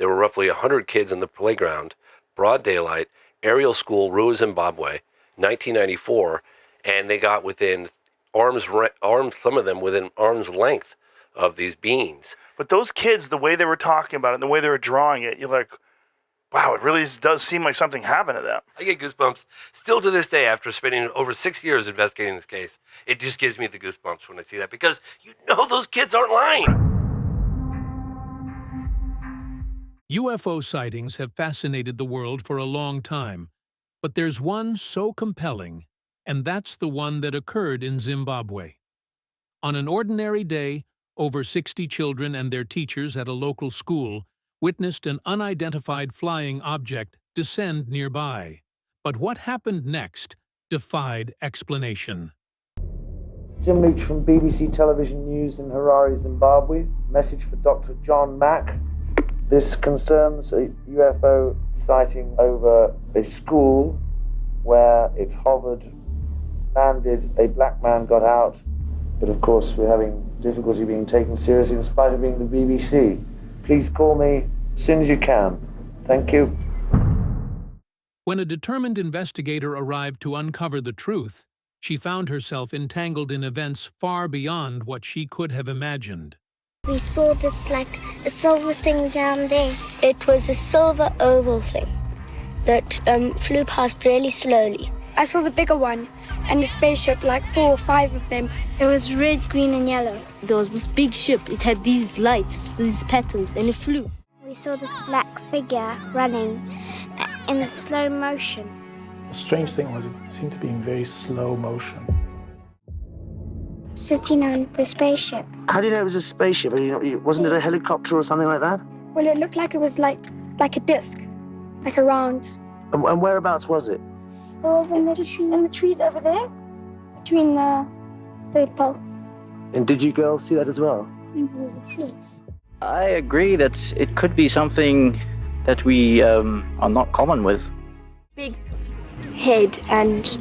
There were roughly 100 kids in the playground, broad daylight, aerial school, Rua, Zimbabwe, 1994, and they got within some of them within arm's length of these beings. But those kids, the way they were talking about it and the way they were drawing it, you're like, wow, it really does seem like something happened to them. I get goosebumps still to this day after spending over 6 years investigating this case. It just gives me the goosebumps when I see that because you know those kids aren't lying. UFO sightings have fascinated the world for a long time, but there's one so compelling, and that's the one that occurred in Zimbabwe. On an ordinary day, over 60 children and their teachers at a local school witnessed an unidentified flying object descend nearby. But what happened next defied explanation. Jim Leach from BBC Television News in Harare, Zimbabwe. Message for Dr. John Mack. This concerns a UFO sighting over a school where it hovered, landed, a black man got out, but of course we're having difficulty being taken seriously in spite of being the BBC. Please call me as soon as you can. Thank you. When a determined investigator arrived to uncover the truth, she found herself entangled in events far beyond what she could have imagined. We saw this like a silver thing down there. It was a silver oval thing that flew past really slowly. I saw the bigger one and a spaceship, like 4 or 5 of them. It was red, green and yellow. There was this big ship. It had these lights, these patterns, and it flew. We saw this black figure running in slow motion. The strange thing was it seemed to be in very slow motion. Sitting on the spaceship. How do you know it was a spaceship? Wasn't it a helicopter or something like that? Well, it looked like it was like a disc, like a round. And whereabouts was it? It was in the trees over there, between the third pole. And did you girls see that as well? Yes. I agree that it could be something that we are not common with. Big head and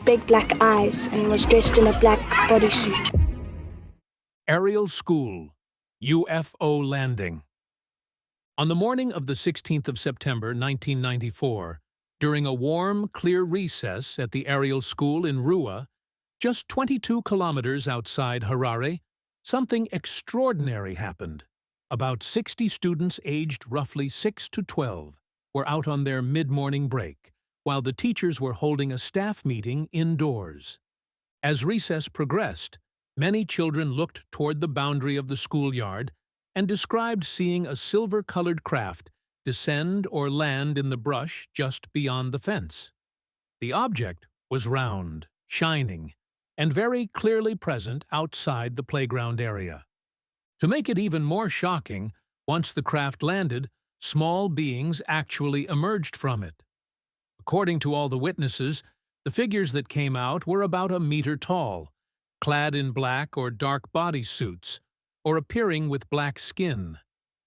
big black eyes, and was dressed in a black bodysuit. Aerial School, UFO landing. On the morning of the 16th of September, 1994, during a warm, clear recess at the Aerial School in Rua, just 22 kilometers outside Harare, something extraordinary happened. About 60 students aged roughly 6 to 12 were out on their mid-morning break, while the teachers were holding a staff meeting indoors. As recess progressed, many children looked toward the boundary of the schoolyard and described seeing a silver-colored craft descend or land in the brush just beyond the fence. The object was round, shining, and very clearly present outside the playground area. To make it even more shocking, once the craft landed, small beings actually emerged from it. According to all the witnesses, the figures that came out were about a meter tall, clad in black or dark bodysuits, or appearing with black skin,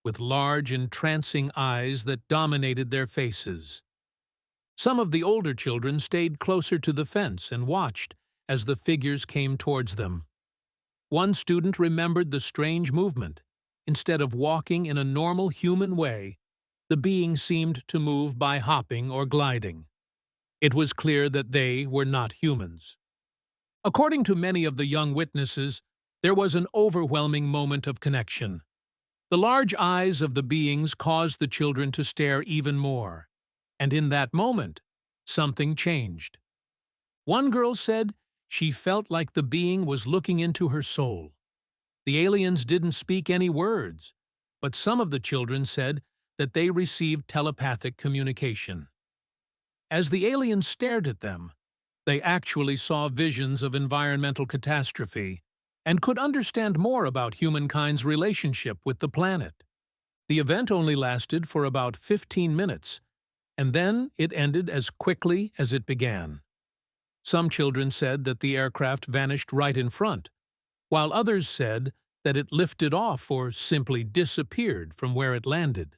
with large, entrancing eyes that dominated their faces. Some of the older children stayed closer to the fence and watched as the figures came towards them. One student remembered the strange movement. Instead of walking in a normal human way, the being seemed to move by hopping or gliding. It was clear that they were not humans. According to many of the young witnesses, there was an overwhelming moment of connection. The large eyes of the beings caused the children to stare even more, and in that moment, something changed. One girl said she felt like the being was looking into her soul. The aliens didn't speak any words, but some of the children said that they received telepathic communication. As the aliens stared at them, they actually saw visions of environmental catastrophe and could understand more about humankind's relationship with the planet. The event only lasted for about 15 minutes, and then it ended as quickly as it began. Some children said that the aircraft vanished right in front, while others said that it lifted off or simply disappeared from where it landed.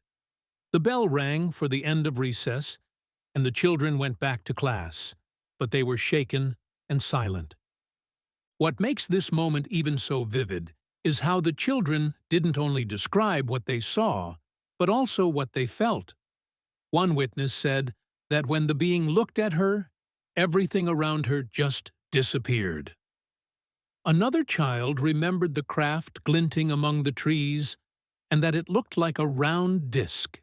The bell rang for the end of recess, and the children went back to class, but they were shaken and silent. What makes this moment even so vivid is how the children didn't only describe what they saw, but also what they felt. One witness said that when the being looked at her, everything around her just disappeared. Another child remembered the craft glinting among the trees and that it looked like a round disc.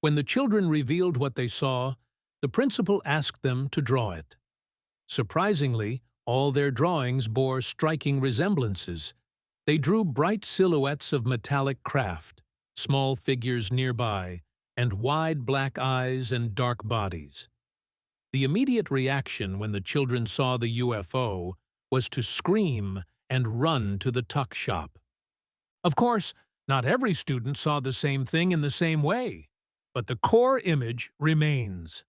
When the children revealed what they saw, the principal asked them to draw it. Surprisingly, all their drawings bore striking resemblances. They drew bright silhouettes of metallic craft, small figures nearby, and wide black eyes and dark bodies. The immediate reaction when the children saw the UFO was to scream and run to the tuck shop. Of course, not every student saw the same thing in the same way, but the core image remains.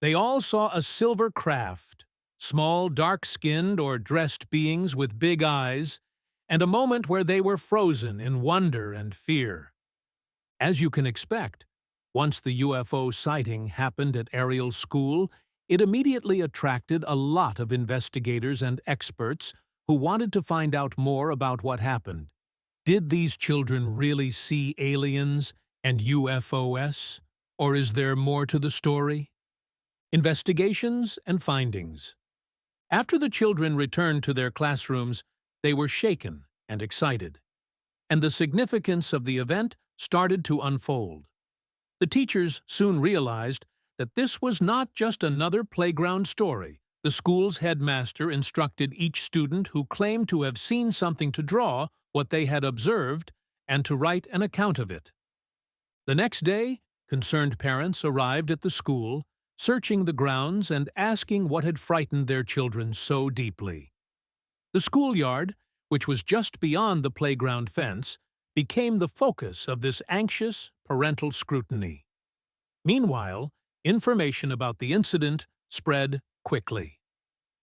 They all saw a silver craft, small dark-skinned or dressed beings with big eyes, and a moment where they were frozen in wonder and fear. As you can expect, once the UFO sighting happened at Ariel's school, it immediately attracted a lot of investigators and experts who wanted to find out more about what happened. Did these children really see aliens and UFOs, or is there more to the story? Investigations and findings. After the children returned to their classrooms, they were shaken and excited, and the significance of the event started to unfold. The teachers soon realized that this was not just another playground story. The school's headmaster instructed each student who claimed to have seen something to draw what they had observed and to write an account of it. The next day, concerned parents arrived at the school, searching the grounds and asking what had frightened their children so deeply. The schoolyard, which was just beyond the playground fence, became the focus of this anxious parental scrutiny. Meanwhile, information about the incident spread quickly.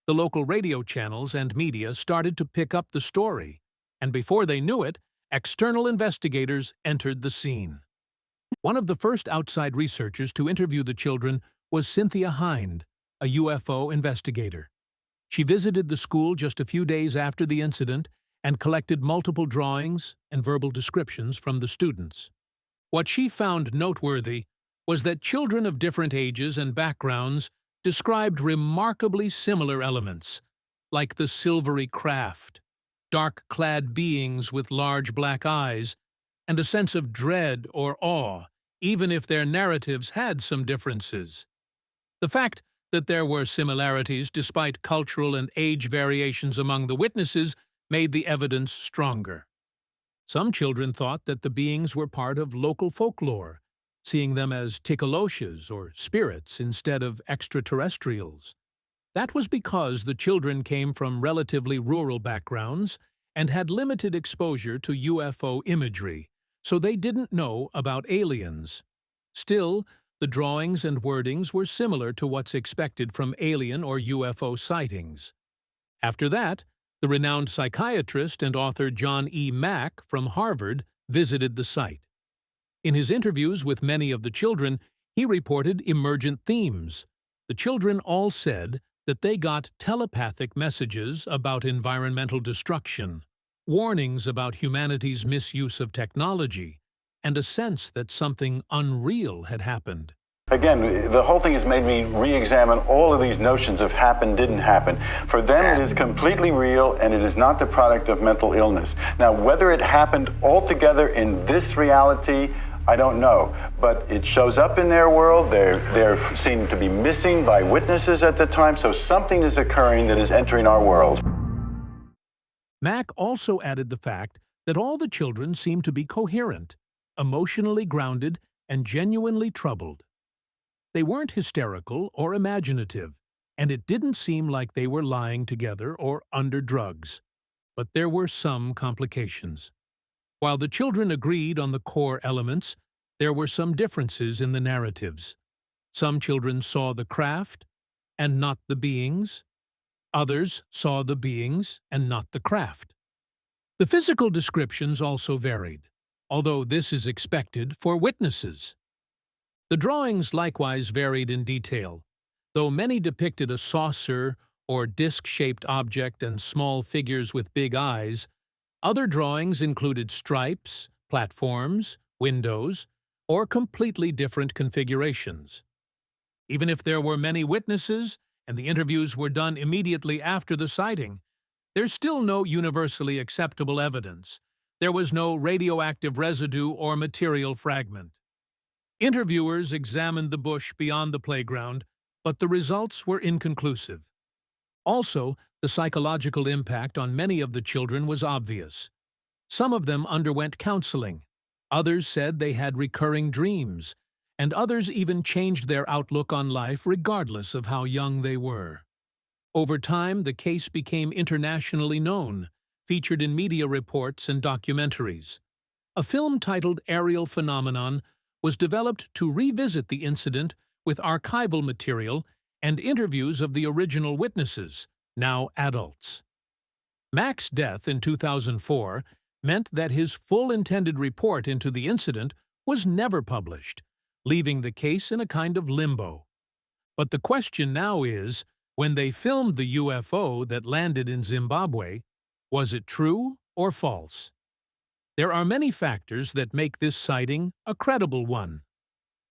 The local radio channels and media started to pick up the story, and before they knew it, external investigators entered the scene. One of the first outside researchers to interview the children was Cynthia Hind, a UFO investigator. She visited the school just a few days after the incident and collected multiple drawings and verbal descriptions from the students. What she found noteworthy was that children of different ages and backgrounds described remarkably similar elements, like the silvery craft, dark-clad beings with large black eyes, and a sense of dread or awe, even if their narratives had some differences. The fact that there were similarities despite cultural and age variations among the witnesses made the evidence stronger. Some children thought that the beings were part of local folklore, seeing them as tikaloshas or spirits instead of extraterrestrials. That was because the children came from relatively rural backgrounds and had limited exposure to UFO imagery, so they didn't know about aliens. Still, the drawings and wordings were similar to what's expected from alien or UFO sightings. After that, the renowned psychiatrist and author John E. Mack from Harvard visited the site. In his interviews with many of the children, he reported emergent themes. The children all said that they got telepathic messages about environmental destruction, warnings about humanity's misuse of technology, and a sense that something unreal had happened. Again, the whole thing has made me re-examine all of these notions of happen, didn't happen. For them, it is completely real, and it is not the product of mental illness. Now, whether it happened altogether in this reality, I don't know. But it shows up in their world. They're seen to be missing by witnesses at the time, so something is occurring that is entering our world. Mack also added the fact that all the children seemed to be coherent, emotionally grounded, and genuinely troubled. They weren't hysterical or imaginative, and it didn't seem like they were lying together or under drugs. But there were some complications. While the children agreed on the core elements, there were some differences in the narratives. Some children saw the craft and not the beings. Others saw the beings and not the craft. The physical descriptions also varied, although this is expected for witnesses. The drawings likewise varied in detail. Though many depicted a saucer or disc-shaped object and small figures with big eyes, other drawings included stripes, platforms, windows, or completely different configurations. Even if there were many witnesses and the interviews were done immediately after the sighting, there's still no universally acceptable evidence. There was no radioactive residue or material fragment. Interviewers examined the bush beyond the playground, but the results were inconclusive. Also, the psychological impact on many of the children was obvious. Some of them underwent counseling, others said they had recurring dreams, and others even changed their outlook on life regardless of how young they were. Over time, the case became internationally known, featured in media reports and documentaries. A film titled Aerial Phenomenon was developed to revisit the incident with archival material and interviews of the original witnesses, now adults. Mac's death in 2004 meant that his full intended report into the incident was never published, leaving the case in a kind of limbo. But the question now is, when they filmed the UFO that landed in Zimbabwe, was it true or false? There are many factors that make this sighting a credible one.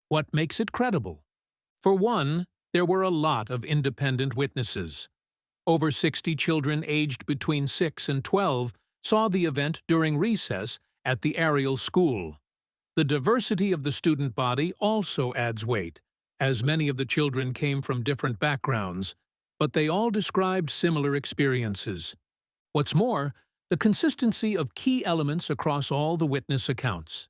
What makes it credible? For one, there were a lot of independent witnesses. Over 60 children aged between 6 and 12 saw the event during recess at the aerial school. The diversity of the student body also adds weight, as many of the children came from different backgrounds, but they all described similar experiences. What's more, the consistency of key elements across all the witness accounts.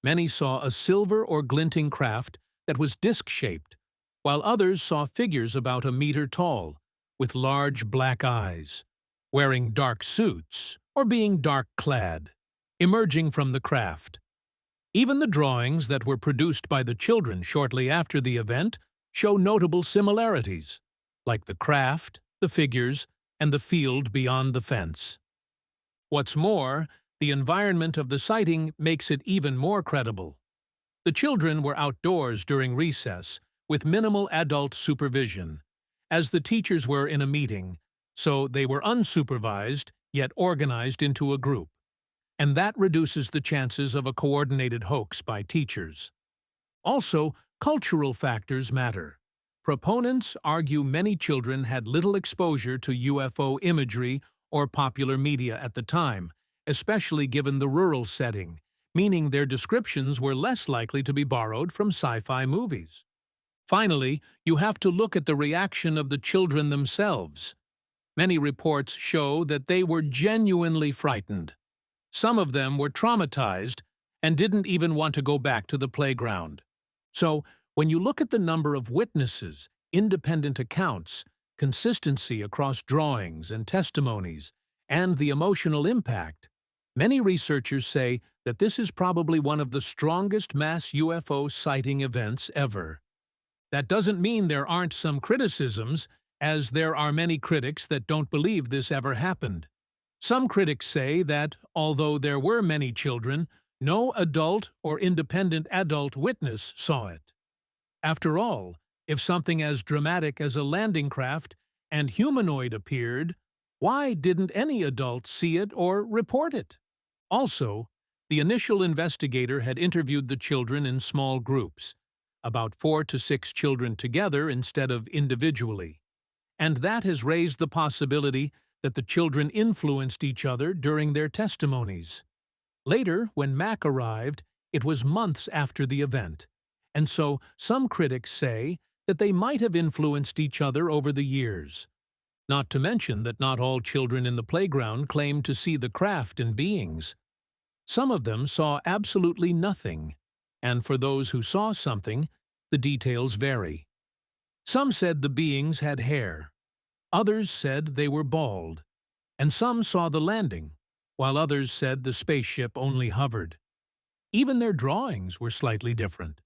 Many saw a silver or glinting craft that was disc-shaped, while others saw figures about a meter tall, with large black eyes, wearing dark suits or being dark-clad, emerging from the craft. Even the drawings that were produced by the children shortly after the event show notable similarities, like the craft, the figures, and the field beyond the fence. What's more, the environment of the sighting makes it even more credible. The children were outdoors during recess, with minimal adult supervision, as the teachers were in a meeting, so they were unsupervised, yet organized into a group. And that reduces the chances of a coordinated hoax by teachers. Also, cultural factors matter. Proponents argue many children had little exposure to UFO imagery or popular media at the time, especially given the rural setting, meaning their descriptions were less likely to be borrowed from sci-fi movies. Finally, you have to look at the reaction of the children themselves. Many reports show that they were genuinely frightened. Some of them were traumatized and didn't even want to go back to the playground. So, when you look at the number of witnesses, independent accounts, consistency across drawings and testimonies, and the emotional impact, many researchers say that this is probably one of the strongest mass UFO sighting events ever. That doesn't mean there aren't some criticisms, as there are many critics that don't believe this ever happened. Some critics say that, although there were many children, no adult or independent adult witness saw it. After all, if something as dramatic as a landing craft and humanoid appeared, why didn't any adult see it or report it? Also, the initial investigator had interviewed the children in small groups, about 4 to 6 children together instead of individually, and that has raised the possibility that the children influenced each other during their testimonies. Later, when Mac arrived, it was months after the event, and so some critics say that they might have influenced each other over the years. Not to mention that not all children in the playground claimed to see the craft and beings. Some of them saw absolutely nothing, and for those who saw something, the details vary. Some said the beings had hair, others said they were bald, and some saw the landing, while others said the spaceship only hovered. Even their drawings were slightly different.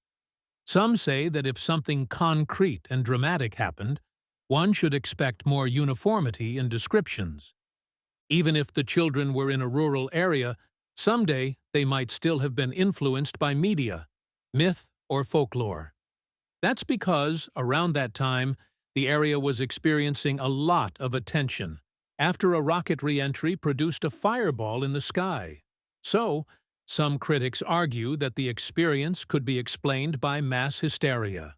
Some say that if something concrete and dramatic happened, one should expect more uniformity in descriptions. Even if the children were in a rural area, someday they might still have been influenced by media, myth, or folklore. That's because, around that time, the area was experiencing a lot of attention after a rocket re-entry produced a fireball in the sky. So, Some critics argue that the experience could be explained by mass hysteria.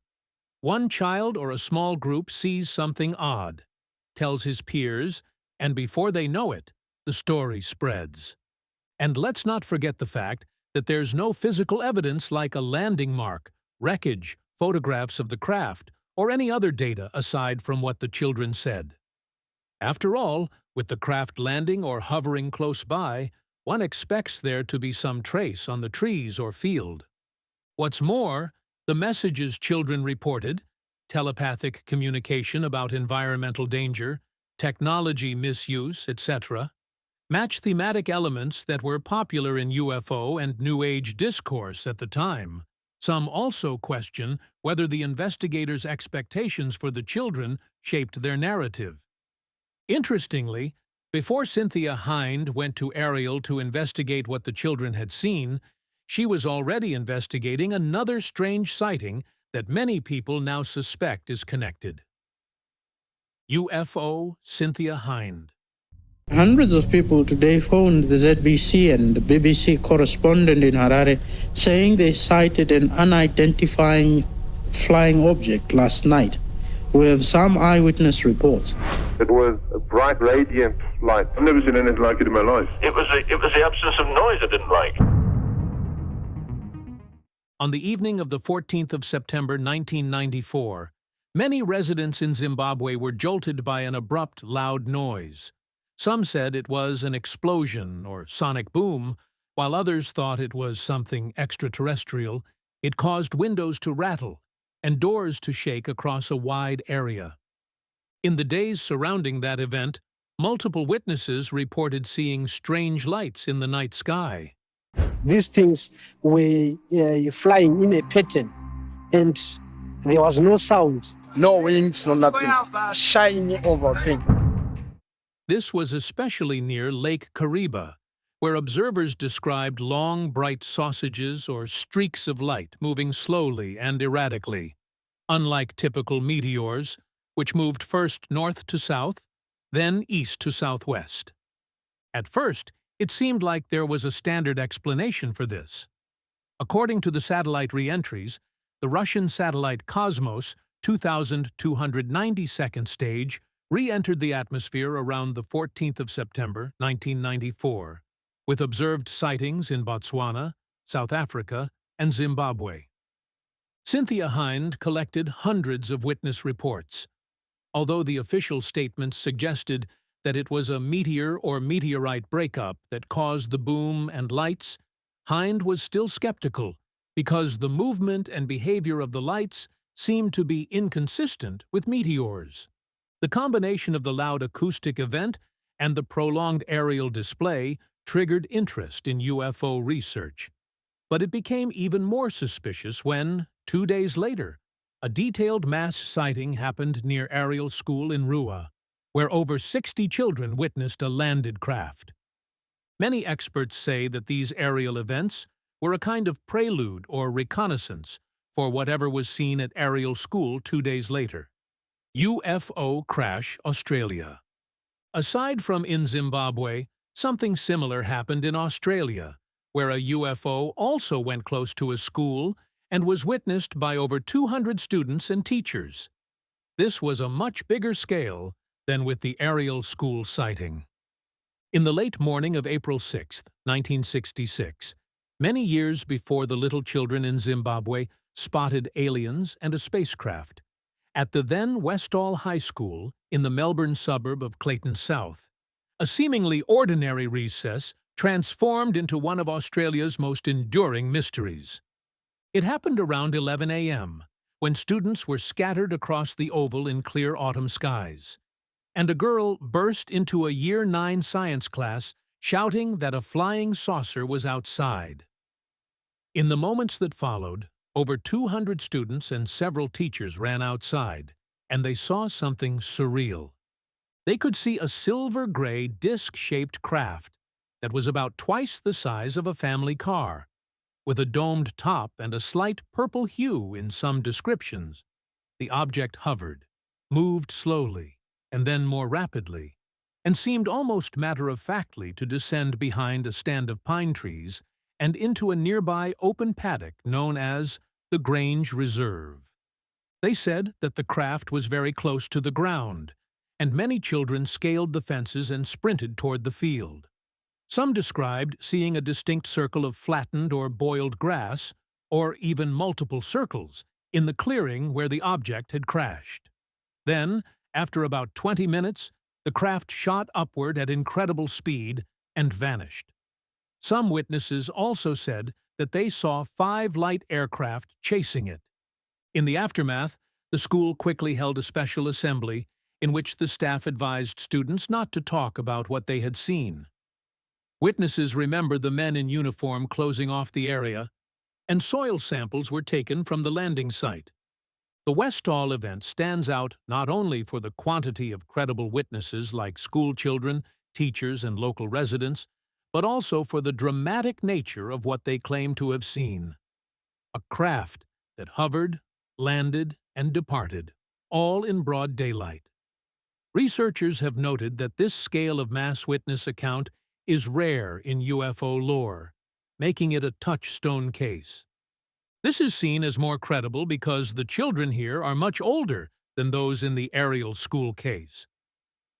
One child or a small group sees something odd, tells his peers, and before they know it, the story spreads. And let's not forget the fact that there's no physical evidence like a landing mark, wreckage, photographs of the craft, or any other data aside from what the children said. After all, with the craft landing or hovering close by, one expects there to be some trace on the trees or field. What's more, the messages children reported, telepathic communication about environmental danger, technology misuse, etc., match thematic elements that were popular in UFO and New Age discourse at the time. Some also question whether the investigators' expectations for the children shaped their narrative. Interestingly, before Cynthia Hind went to Ariel to investigate what the children had seen, she was already investigating another strange sighting that many people now suspect is connected. UFO Cynthia Hind. Hundreds of people today phoned the ZBC and the BBC correspondent in Harare saying they sighted an unidentified flying object last night. We have some eyewitness reports. It was a bright, radiant light. I've never seen anything like it in my life. It was the absence of noise I didn't like. On the evening of the 14th of September 1994, many residents in Zimbabwe were jolted by an abrupt, loud noise. Some said it was an explosion or sonic boom, while others thought it was something extraterrestrial. It caused windows to rattle and doors to shake across a wide area. In the days surrounding that event, multiple witnesses reported seeing strange lights in the night sky. These things were flying in a pattern, and there was no sound. No wings, no nothing. Shiny over thing. This was especially near Lake Kariba, where observers described long, bright sausages or streaks of light moving slowly and erratically, unlike typical meteors, which moved first north to south, then east to southwest. At first, it seemed like there was a standard explanation for this. According to the satellite re-entries, the Russian satellite Cosmos 2292nd stage re-entered the atmosphere around the 14th of September 1994, with observed sightings in Botswana, South Africa, and Zimbabwe. Cynthia Hind collected hundreds of witness reports. Although the official statements suggested that it was a meteor or meteorite breakup that caused the boom and lights, Hind was still skeptical because the movement and behavior of the lights seemed to be inconsistent with meteors. The combination of the loud acoustic event and the prolonged aerial display triggered interest in UFO research. But it became even more suspicious when, 2 days later, a detailed mass sighting happened near Ariel School in Rua, where over 60 children witnessed a landed craft. Many experts say that these aerial events were a kind of prelude or reconnaissance for whatever was seen at Ariel School 2 days later. UFO crash Australia. Aside from in Zimbabwe, something similar happened in Australia, where a UFO also went close to a school and was witnessed by over 200 students and teachers. This was a much bigger scale than with the Ariel School sighting. In the late morning of April 6, 1966, many years before the little children in Zimbabwe spotted aliens and a spacecraft, at the then Westall High School in the Melbourne suburb of Clayton South, a seemingly ordinary recess transformed into one of Australia's most enduring mysteries. It happened around 11 a.m., when students were scattered across the oval in clear autumn skies, and a girl burst into a Year 9 science class shouting that a flying saucer was outside. In the moments that followed, over 200 students and several teachers ran outside, and they saw something surreal. They could see a silver-gray, disc-shaped craft that was about twice the size of a family car, with a domed top and a slight purple hue in some descriptions. The object hovered, moved slowly, and then more rapidly, and seemed almost matter-of-factly to descend behind a stand of pine trees and into a nearby open paddock known as the Grange Reserve. They said that the craft was very close to the ground, and many children scaled the fences and sprinted toward the field. Some described seeing a distinct circle of flattened or boiled grass, or even multiple circles, in the clearing where the object had crashed. Then, after about 20 minutes, the craft shot upward at incredible speed and vanished. Some witnesses also said that they saw 5 light aircraft chasing it. In the aftermath, the school quickly held a special assembly in which the staff advised students not to talk about what they had seen. Witnesses remember the men in uniform closing off the area, and soil samples were taken from the landing site. The Westall event stands out not only for the quantity of credible witnesses like school children, teachers, and local residents, but also for the dramatic nature of what they claim to have seen. A craft that hovered, landed, and departed, all in broad daylight. Researchers have noted that this scale of mass witness account is rare in UFO lore, making it a touchstone case. This is seen as more credible because the children here are much older than those in the Ariel School case.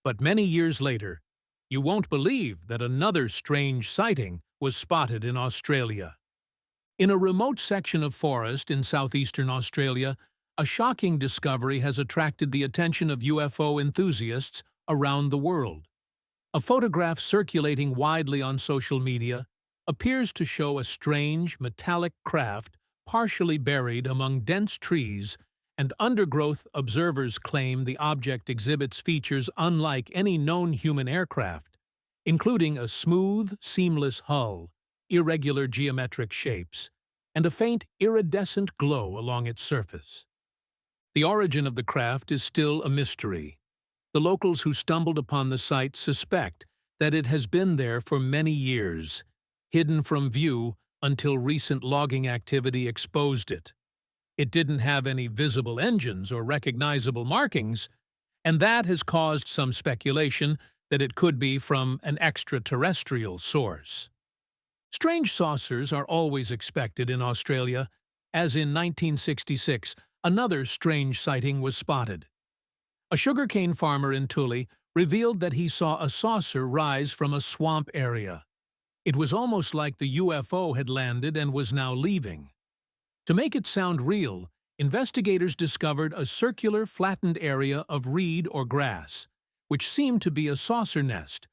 But many years later, you won't believe that another strange sighting was spotted in Australia. In a remote section of forest in southeastern Australia, a shocking discovery has attracted the attention of UFO enthusiasts around the world. A photograph circulating widely on social media appears to show a strange, metallic craft partially buried among dense trees, and undergrowth. Observers claim the object exhibits features unlike any known human aircraft, including a smooth, seamless hull, irregular geometric shapes, and a faint iridescent glow along its surface. The origin of the craft is still a mystery. The locals who stumbled upon the site suspect that it has been there for many years, hidden from view until recent logging activity exposed it. It didn't have any visible engines or recognizable markings, and that has caused some speculation that it could be from an extraterrestrial source. Strange saucers are always expected in Australia, as in 1966, another strange sighting was spotted. A sugarcane farmer in Tully revealed that he saw a saucer rise from a swamp area. It was almost like the UFO had landed and was now leaving. To make it sound real, investigators discovered a circular, flattened area of reed or grass, which seemed to be a saucer nest.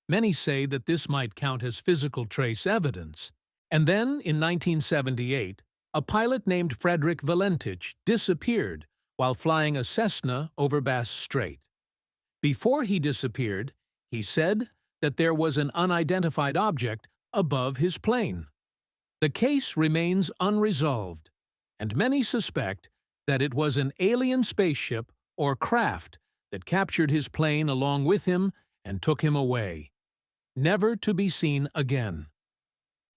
Many say that this might count as physical trace evidence. And then, in 1978, a pilot named Frederick Valentich disappeared while flying a Cessna over Bass Strait. Before he disappeared, he said that there was an unidentified object above his plane. The case remains unresolved, and many suspect that it was an alien spaceship or craft that captured his plane along with him and took him away, never to be seen again.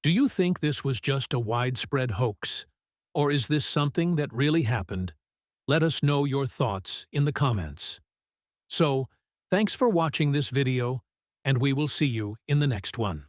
Do you think this was just a widespread hoax, or is this something that really happened? Let us know your thoughts in the comments. So, thanks for watching this video, and we will see you in the next one.